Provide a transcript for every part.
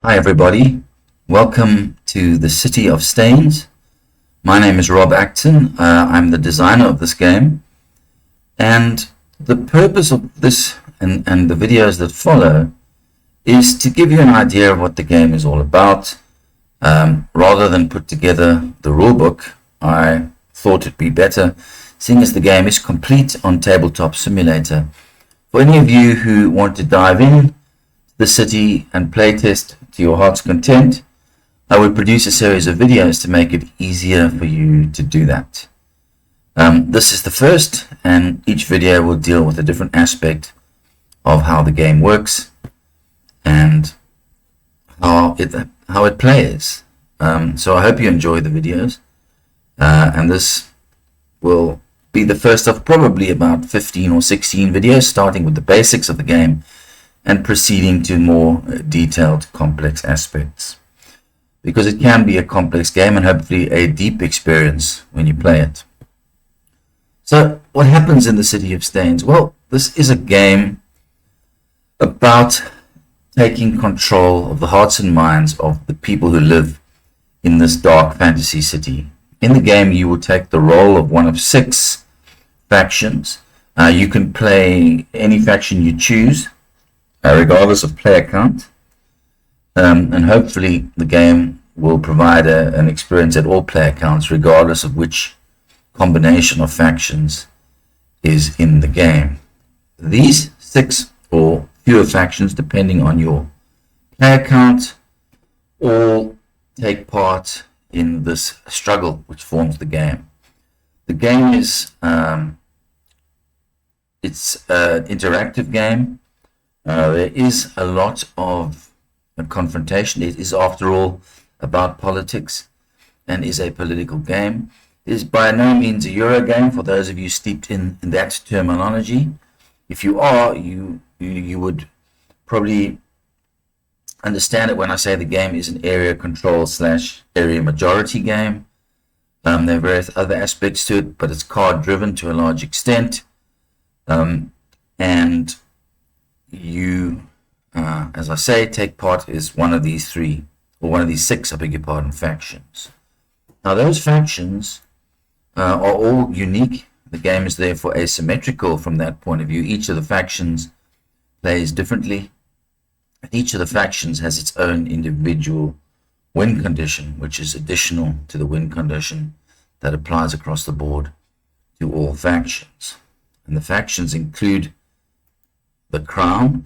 Hi everybody, welcome to the City of Stains. My name is Rob Acton. I'm the designer of this game, and the purpose of this and the videos that follow is to give you an idea of what the game is all about. Rather than put together the rulebook, I thought it'd be better, seeing as the game is complete on Tabletop Simulator. For any of you who want to dive in to the city and playtest to your heart's content, I will produce a series of videos to make it easier for you to do that. This is the first, and each video will deal with a different aspect of how the game works and how it plays. So I hope you enjoy the videos, and this will be the first of probably about 15 or 16 videos, starting with the basics of the game and proceeding to more detailed, complex aspects, because it can be a complex game and hopefully a deep experience when you play it. So what happens in the City of Stains? Well, this is a game about taking control of the hearts and minds of the people who live in this dark fantasy city. In the game, you will take the role of one of 6 factions. You can play any faction you choose, regardless of player count, and hopefully the game will provide an experience at all player counts, regardless of which combination of factions is in the game. These 6 or fewer factions, depending on your player count, all take part in this struggle which forms the game. The game is it's an interactive game. There is a lot of confrontation. It is, after all, about politics and is a political game. It is by no means a Euro game, for those of you steeped in that terminology. If you are, you would probably understand it when I say the game is an area control / area majority game. There are various other aspects to it, but it's card driven to a large extent. And you, as I say, take part as one of these 3, or one of these 6, I beg your pardon, factions. Now those factions are all unique. The game is therefore asymmetrical from that point of view. Each of the factions plays differently. Each of the factions has its own individual win condition, which is additional to the win condition that applies across the board to all factions. And the factions include the Crown,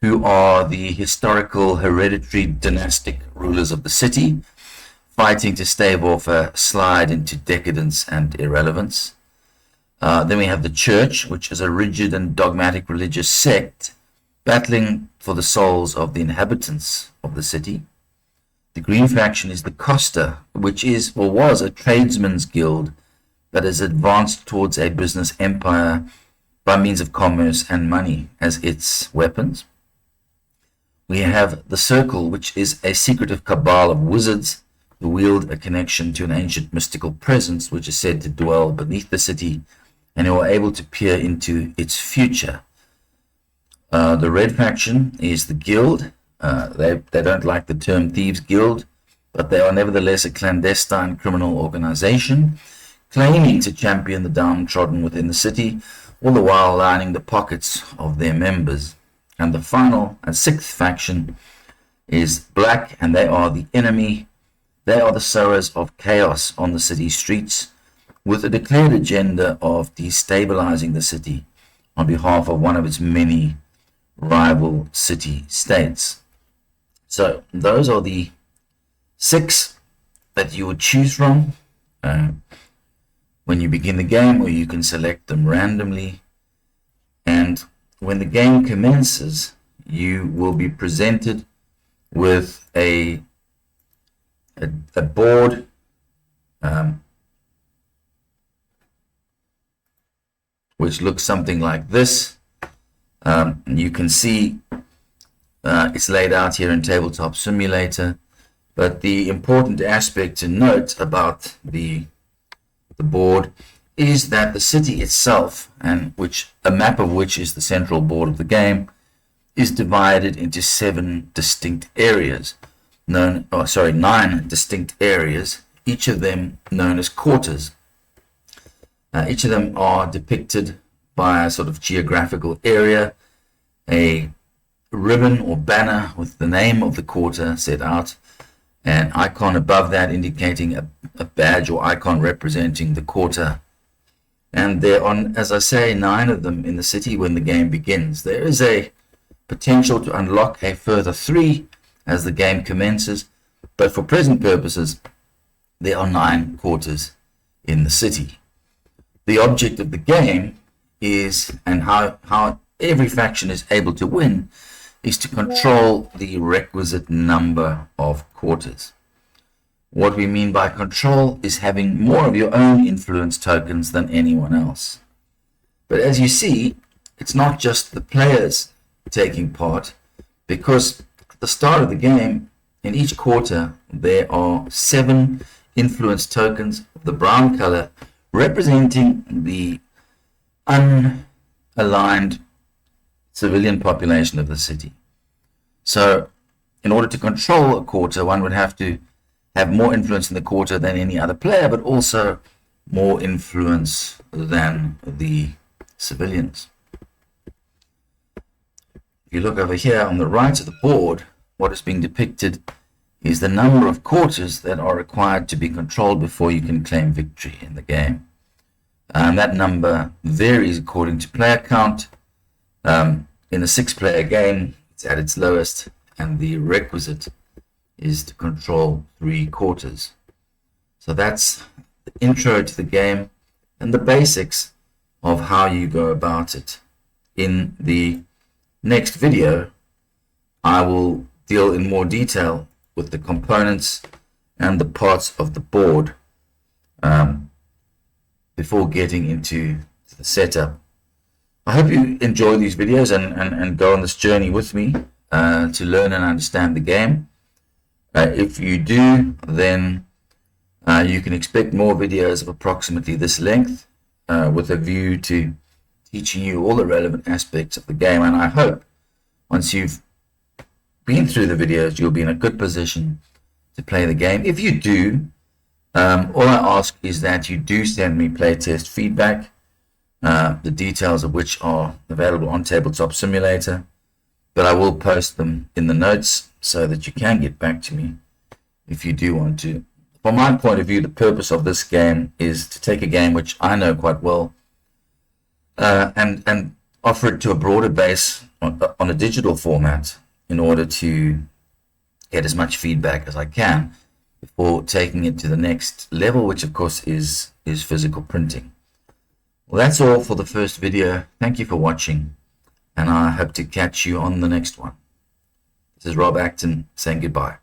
who are the historical hereditary dynastic rulers of the city, fighting to stave off a slide into decadence and irrelevance. Then we have the Church, which is a rigid and dogmatic religious sect battling for the souls of the inhabitants of the city. The Green faction is the Costa, which is or was a tradesman's guild that has advanced towards a business empire by means of commerce and money as its weapons. We have the Circle, which is a secretive cabal of wizards who wield a connection to an ancient mystical presence which is said to dwell beneath the city and who are able to peer into its future. The Red faction is the Guild. They don't like the term Thieves Guild, but they are nevertheless a clandestine criminal organization claiming to champion the downtrodden within the city, all the while lining the pockets of their members. And the final and 6th faction is Black, and they are the enemy. They are the sowers of chaos on the city streets, with a declared agenda of destabilizing the city on behalf of one of its many rival city states. So those are the 6 that you would choose from when you begin the game, or you can select them randomly. And when the game commences, you will be presented with a board which looks something like this. You can see it's laid out here in Tabletop Simulator, but the important aspect to note about the board is that the city itself, and which a map of which is the central board of the game, is divided into 7 distinct areas, nine distinct areas, each of them known as quarters. Each of them are depicted by a sort of geographical area, a ribbon or banner with the name of the quarter set out, an icon above that indicating a badge or icon representing the quarter. And there are, as I say, 9 of them in the city when the game begins. There is a potential to unlock a further 3 as the game commences, but for present purposes, there are 9 quarters in the city. The object of the game is, and how every faction is able to win, is to control the requisite number of quarters. What we mean by control is having more of your own influence tokens than anyone else. But as you see, it's not just the players taking part, because at the start of the game, in each quarter, there are 7 influence tokens of the brown color representing the unaligned civilian population of the city. So in order to control a quarter, one would have to have more influence in the quarter than any other player, but also more influence than the civilians. If you look over here on the right of the board, what is being depicted is the number of quarters that are required to be controlled before you can claim victory in the game. And that number varies according to player count. In a 6-player game, it's at its lowest, and the requisite is to control 3 quarters. So that's the intro to the game and the basics of how you go about it. In the next video, I will deal in more detail with the components and the parts of the board before getting into the setup. I hope you enjoy these videos and go on this journey with me to learn and understand the game. If you do, then you can expect more videos of approximately this length with a view to teaching you all the relevant aspects of the game. And I hope once you've been through the videos, you'll be in a good position to play the game. If you do, all I ask is that you do send me playtest feedback, the details of which are available on Tabletop Simulator, but I will post them in the notes so that you can get back to me if you do want to. From my point of view, the purpose of this game is to take a game which I know quite well and offer it to a broader base on a digital format in order to get as much feedback as I can before taking it to the next level, which of course is physical printing. Well, that's all for the first video. Thank you for watching, and I hope to catch you on the next one. This is Rob Acton saying goodbye.